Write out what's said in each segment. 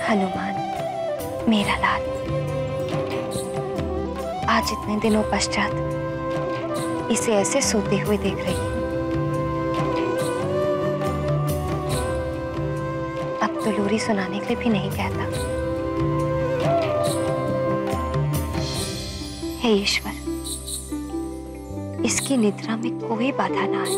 हनुमान, मेरा लाल, आज इतने दिनों पश्चात इसे ऐसे सोते हुए देख रही हूं। अब तो लोरी सुनाने के लिए भी नहीं कहता। हे ईश्वर, इसकी निद्रा में कोई बाधा ना आए।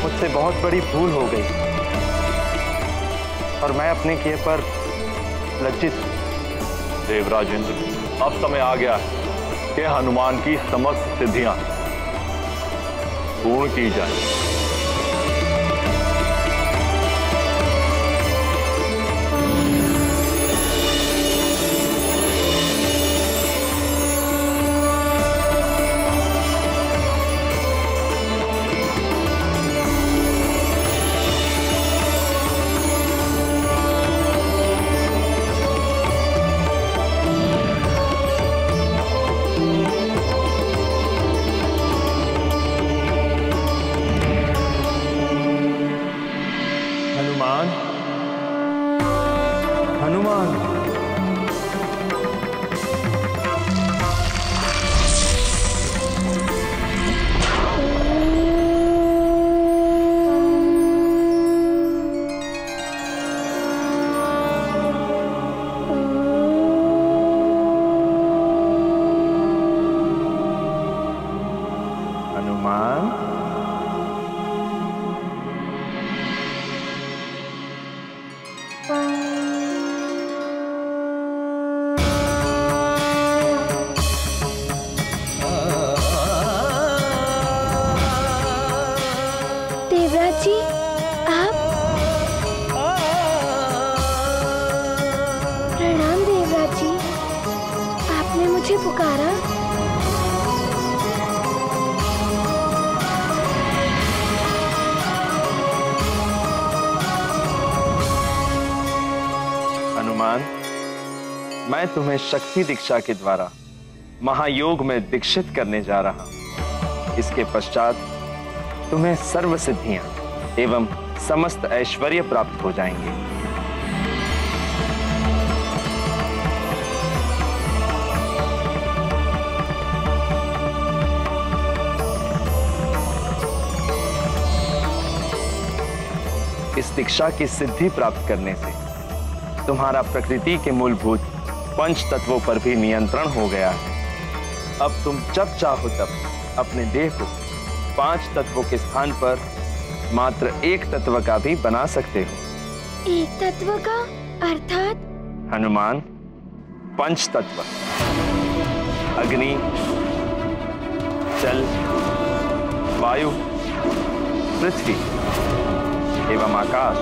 मुझसे बहुत बड़ी भूल हो गई और मैं अपने किए पर लज्जित हूं। देवराज इंद्र, अब समय आ गया है कि हनुमान की समस्त सिद्धियां पूर्ण की जाए। हनुमान, हनुमान, देवराज जी, आप? प्रणाम देवराज जी, आपने मुझे पुकारा? हनुमान, मैं तुम्हें शक्ति दीक्षा के द्वारा महायोग में दीक्षित करने जा रहा हूं। इसके पश्चात तुम्हें सर्व सिद्धियां एवं समस्त ऐश्वर्य प्राप्त हो जाएंगे। इस दीक्षा की सिद्धि प्राप्त करने से तुम्हारा प्रकृति के मूलभूत पंच तत्वों पर भी नियंत्रण हो गया है। अब तुम जब चाहो तब अपने देह को 5 तत्वों के स्थान पर मात्र एक तत्व का भी बना सकते हो। एक तत्व का अर्थात? हनुमान, पंच तत्व अग्नि, जल, वायु, पृथ्वी एवं आकाश,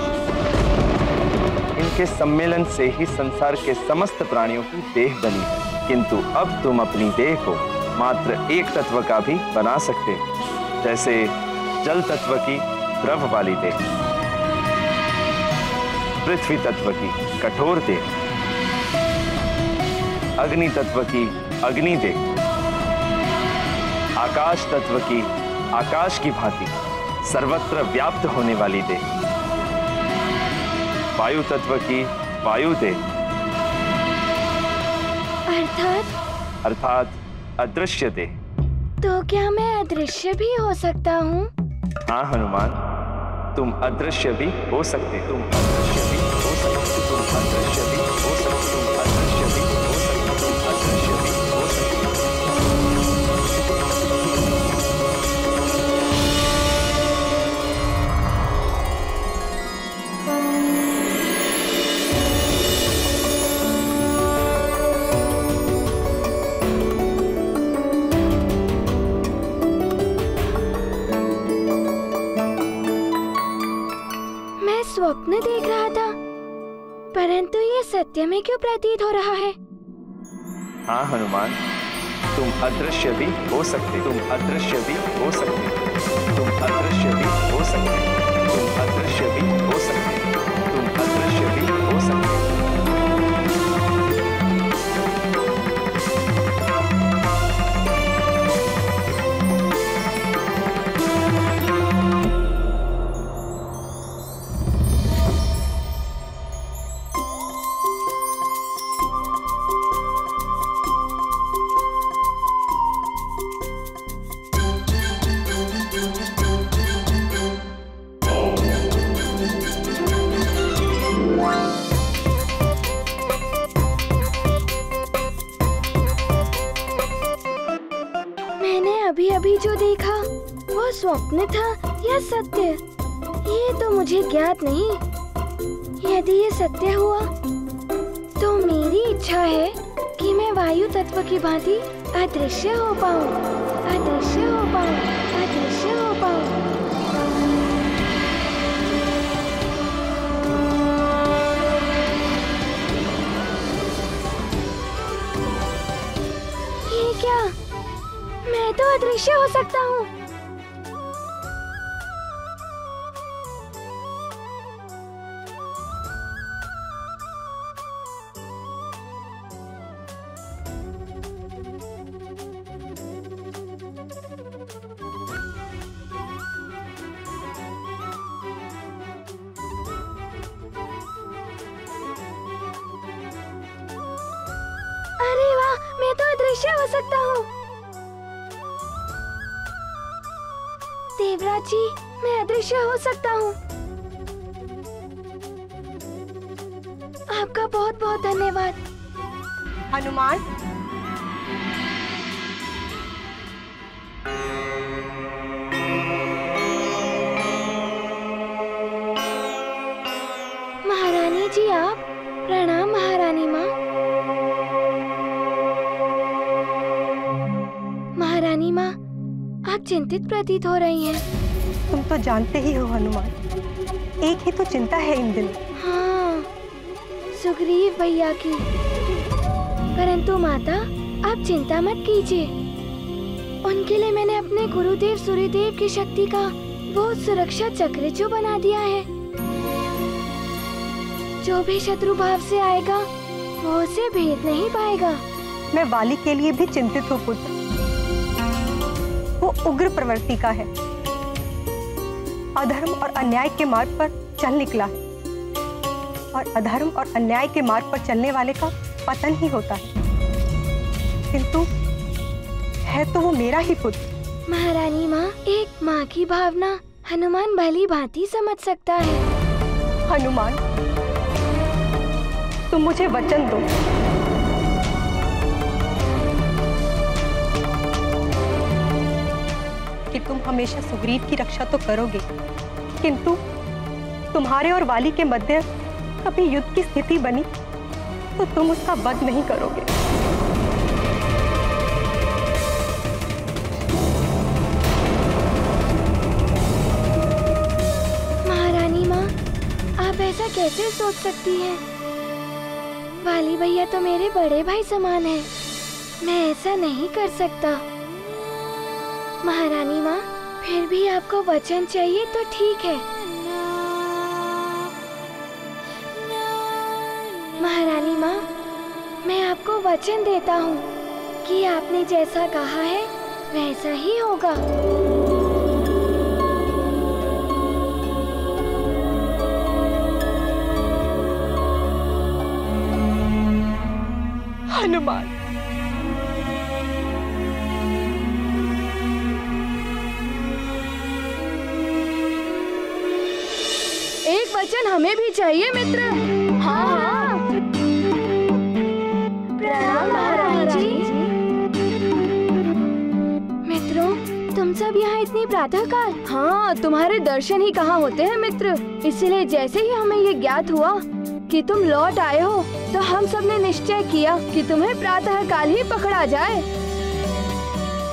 इनके सम्मेलन से ही संसार के समस्त प्राणियों की देह बनी है। किंतु अब तुम अपनी देह को मात्र एक तत्व का भी बना सकते हो, जैसे जल तत्व की द्रव वाली देह, पृथ्वी तत्व की कठोर देह, अग्नि तत्व की अग्नि देह, आकाश तत्व की आकाश की भांति सर्वत्र व्याप्त होने वाली देह, वायु तत्व की वायु देह, अर्थात अदृश्य देह। तो क्या मैं अदृश्य भी हो सकता हूँ? हाँ हनुमान, तुम अदृश्य भी हो सकते, तुम अदृश्य भी हो सकते, तुम अदृश्य भी हो सकते, तुम अदृश्य भी हो सकते, तुम अदृश्य भी हो सकते। स्वप्न देख रहा था, परंतु ये सत्य में क्यों प्रतीत हो रहा है? हाँ हनुमान, तुम अदृश्य भी हो सकते, तुम अदृश्य भी हो सकते, तुम अदृश्य भी हो सकते, तुम अदृश्य भी हो सकते, तुम अदृश्य भी हो सकते। अभी अभी जो देखा वो स्वप्न था या सत्य, ये तो मुझे ज्ञात नहीं। यदि ये सत्य हुआ तो मेरी इच्छा है कि मैं वायु तत्व की भांति अदृश्य हो पाऊं, अदृश्य हो पाऊं, अदृश्य हो पाऊं। ये क्या? मैं तो अदृश्य हो सकता हूँ। अरे वाह, मैं तो अदृश्य हो सकता हूँ। देवराज जी, मैं अदृश्य हो सकता हूँ। आपका बहुत बहुत धन्यवाद। हनुमान, महारानी जी आप, प्रणाम महारानी माँ। महारानी माँ, आप चिंतित प्रतीत हो रही हैं। तुम तो जानते ही हो हनुमान, एक ही तो चिंता है इन दिनों। हाँ, सुग्रीव भैया की। परंतु माता, आप चिंता मत कीजिए। उनके लिए मैंने अपने गुरुदेव सूर्यदेव की शक्ति का वो सुरक्षा चक्र जो बना दिया है। जो भी शत्रु भाव से आएगा वो उसे भेद नहीं पाएगा। मैं वाली के लिए भी चिंतित हूँ पुत्र। वो उग्र प्रवृत्ति का है, अधर्म और अन्याय के मार्ग पर चल निकला है, और अधर्म और अन्याय के मार्ग पर चलने वाले का पतन ही होता है। किंतु है तो वो मेरा ही पुत्र। महारानी माँ, एक माँ की भावना हनुमान भली भांति समझ सकता है। हनुमान, तुम मुझे वचन दो कि तुम हमेशा सुग्रीव की रक्षा तो करोगे, किंतु तुम्हारे और वाली के मध्य कभी युद्ध की स्थिति बनी तो तुम उसका वध नहीं करोगे। महारानी माँ, आप ऐसा कैसे सोच सकती हैं? वाली भैया तो मेरे बड़े भाई समान हैं। मैं ऐसा नहीं कर सकता। महारानी माँ, फिर भी आपको वचन चाहिए तो ठीक है। महारानी माँ, मैं आपको वचन देता हूँ कि आपने जैसा कहा है वैसा ही होगा। हनुमान, एक वचन हमें भी चाहिए मित्र। हाँ हाँ। प्रणाम महाराज जी। मित्रों, तुम सब यहाँ इतनी प्रातःकाल? हाँ, तुम्हारे दर्शन ही कहाँ होते हैं मित्र। इसलिए जैसे ही हमें ये ज्ञात हुआ कि तुम लौट आए हो तो हम सब ने निश्चय किया कि तुम्हें प्रातःकाल ही पकड़ा जाए।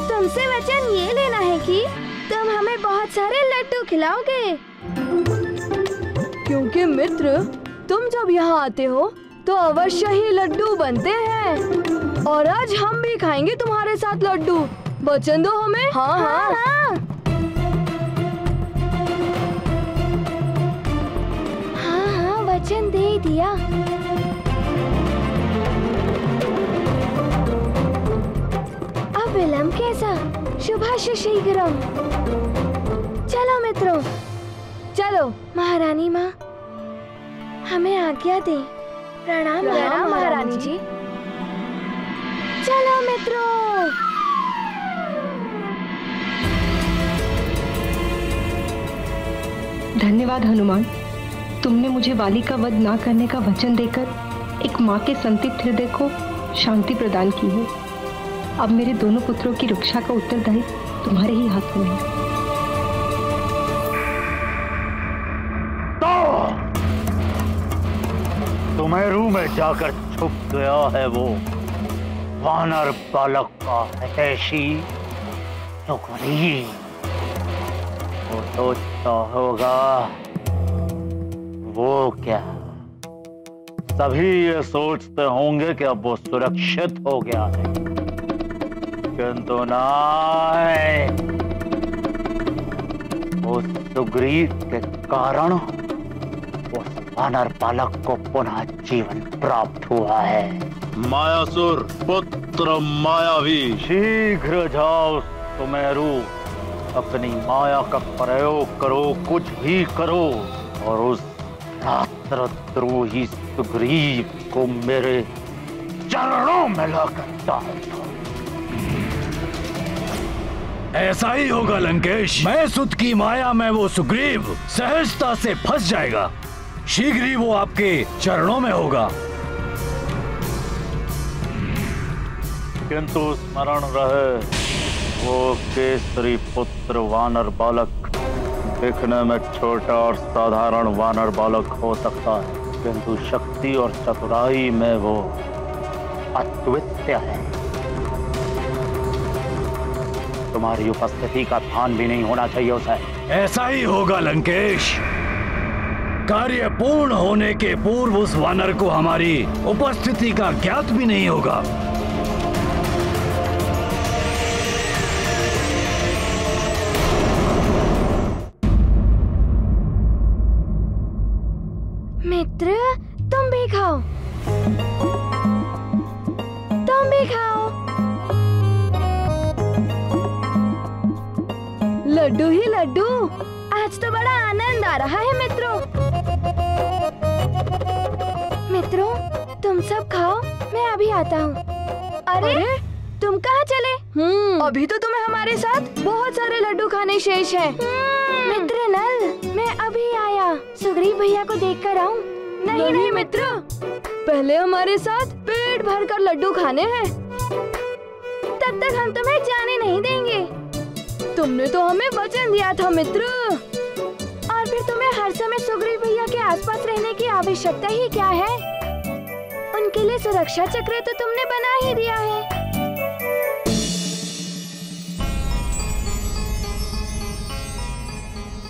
तुमसे वचन ये लेना है कि तुम हमें बहुत सारे लड्डू खिलाओगे। क्योंकि मित्र, तुम जब यहाँ आते हो तो अवश्य ही लड्डू बनते हैं और आज हम भी खाएंगे तुम्हारे साथ लड्डू। वचन दो हमें। हाँ हाँ, हाँ। हाँ, वचन दे दिया। अब विलंब कैसा? शुभाश शीघ्रम। चलो मित्रों, चलो। महारानी माँ, हमें आज्ञा दे। प्रणाम महारानी जी। चलो मित्रों। धन्यवाद हनुमान, तुमने मुझे वाली का वध ना करने का वचन देकर एक माँ के संदिग्ध हृदय को शांति प्रदान की है। अब मेरे दोनों पुत्रों की रक्षा का उत्तरदायित्व तुम्हारे ही हाथों में है। सुमेरु में जाकर छुप गया है वो वानर बालक का हितैषी सुग्रीव। वो सोचता होगा वो क्या, सभी ये सोचते होंगे कि अब वो सुरक्षित हो गया है, किंतु नहीं, वो सुग्रीव के कारण वानर बालक को पुनः जीवन प्राप्त हुआ है। मायासुर पुत्र मायावी, शीघ्र जाओ सुमेरु, अपनी माया का प्रयोग करो, कुछ भी करो, और उस रात्रद्रोही सुग्रीव को मेरे चरणों में लाकर डाल दो। ऐसा ही होगा लंकेश। मैं सुत की माया में वो सुग्रीव सहजता से फंस जाएगा। शीघ्र ही वो आपके चरणों में होगा। किंतु स्मरण रहे, वो केसरी पुत्र वानर बालक दिखने में छोटा और साधारण वानर बालक हो सकता है, किंतु शक्ति और चतुराई में वो अद्वितीय है। तुम्हारी उपस्थिति का ध्यान भी नहीं होना चाहिए उसे। ऐसा ही होगा लंकेश। कार्य पूर्ण होने के पूर्व उस वानर को हमारी उपस्थिति का ज्ञात भी नहीं होगा। मित्र, तुम भी खाओ, तुम भी खाओ। लड्डू ही लड्डू। आज तो बड़ा आनंद आ रहा है मित्रों। मित्रों, तुम सब खाओ, मैं अभी आता हूँ। अरे, तुम कहाँ चले? अभी तो तुम्हें हमारे साथ बहुत सारे लड्डू खाने शेष हैं। मित्र नल, मैं अभी आया। सुग्रीव भैया को देखकर आऊं। नहीं मित्र, पहले हमारे साथ पेट भरकर लड्डू खाने हैं। तब तक हम तुम्हें जाने नहीं देंगे। तुमने तो हमें वचन दिया था मित्र। और फिर तुम्हें हर समय सुग्रीव भैया के आसपास रहने की आवश्यकता ही क्या है? उनके लिए सुरक्षा चक्र तो तुमने बना ही दिया है।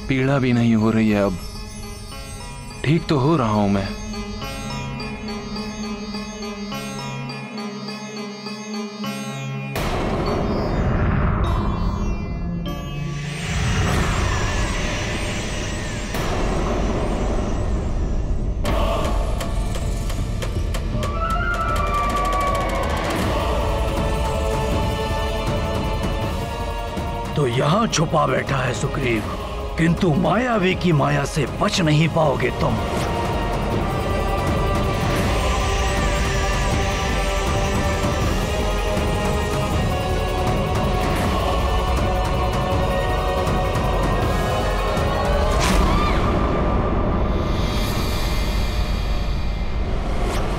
पीड़ा भी नहीं हो रही है अब। ठीक तो हो रहा हूं मैं। तो यहाँ छुपा बैठा है सुग्रीव, किंतु मायावी की माया से बच नहीं पाओगे तुम।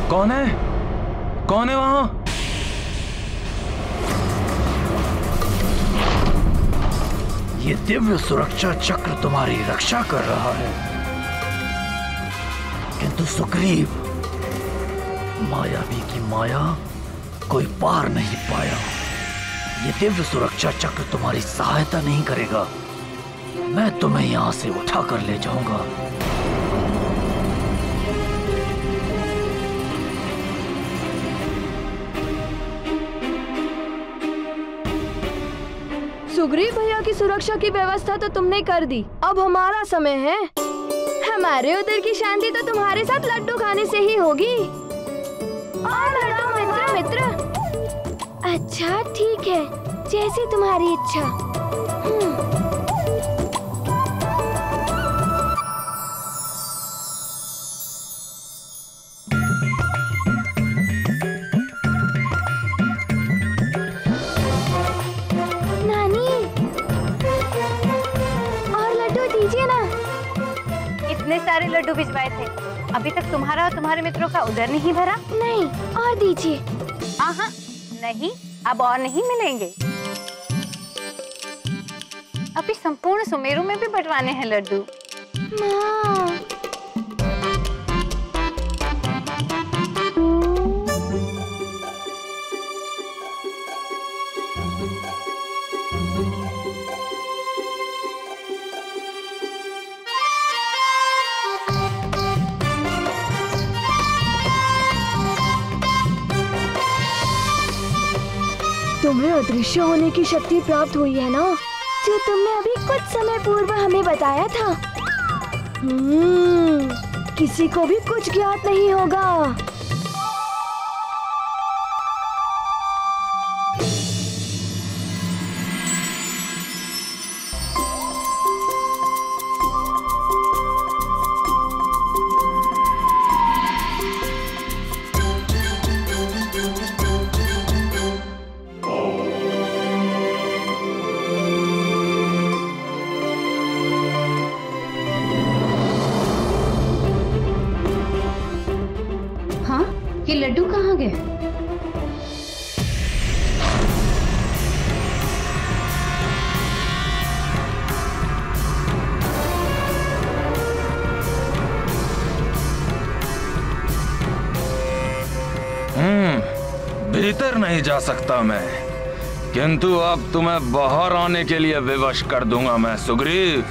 कौन है? कौन है वहां? ये दिव्य सुरक्षा चक्र तुम्हारी रक्षा कर रहा है, किंतु सुग्रीव, मायावी की माया कोई पार नहीं पाया। ये दिव्य सुरक्षा चक्र तुम्हारी सहायता नहीं करेगा। मैं तुम्हें यहां से उठाकर ले जाऊंगा। सुग्रीव भैया की सुरक्षा की व्यवस्था तो तुमने कर दी, अब हमारा समय है। हमारे उधर की शांति तो तुम्हारे साथ लड्डू खाने से ही होगी। और लड्डू मित्र। अच्छा ठीक है, जैसी तुम्हारी इच्छा। नानी, और लड्डू दीजिए ना। इतने सारे लड्डू भिजवाए थे, अभी तक तुम्हारा और तुम्हारे मित्रों का उधर नहीं भरा? नहीं, और दीजिए। हाँ, नहीं, अब और नहीं मिलेंगे। अभी संपूर्ण सुमेरु में भी बंटवाने हैं लड्डू। माँ, तुम्हें अदृश्य होने की शक्ति प्राप्त हुई है ना, जो तुमने अभी कुछ समय पूर्व हमें बताया था। किसी को भी कुछ ज्ञात नहीं होगा। ये लड्डू कहाँ गए? भीतर नहीं जा सकता मैं, किंतु अब तुम्हें बाहर आने के लिए विवश कर दूंगा मैं सुग्रीव।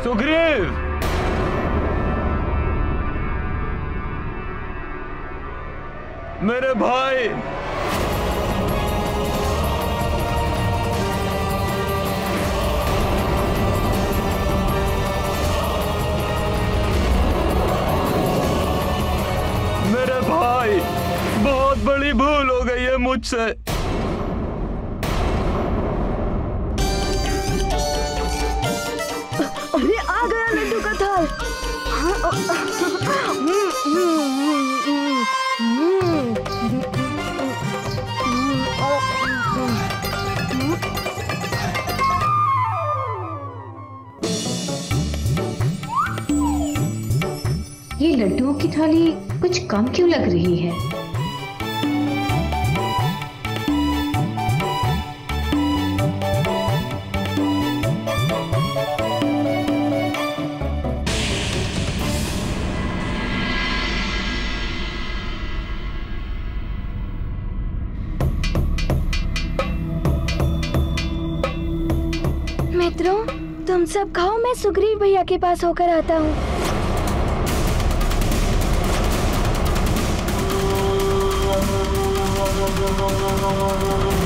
सुग्रीव, मेरे भाई, मेरे भाई, बहुत बड़ी भूल हो गई है मुझसे। अरे आ गया लड्डू का थाल। ये लड्डुओं की थाली कुछ कम क्यों लग रही है? मित्रों, तुम सब खाओ, मैं सुग्रीव भैया के पास होकर आता हूँ। Oh,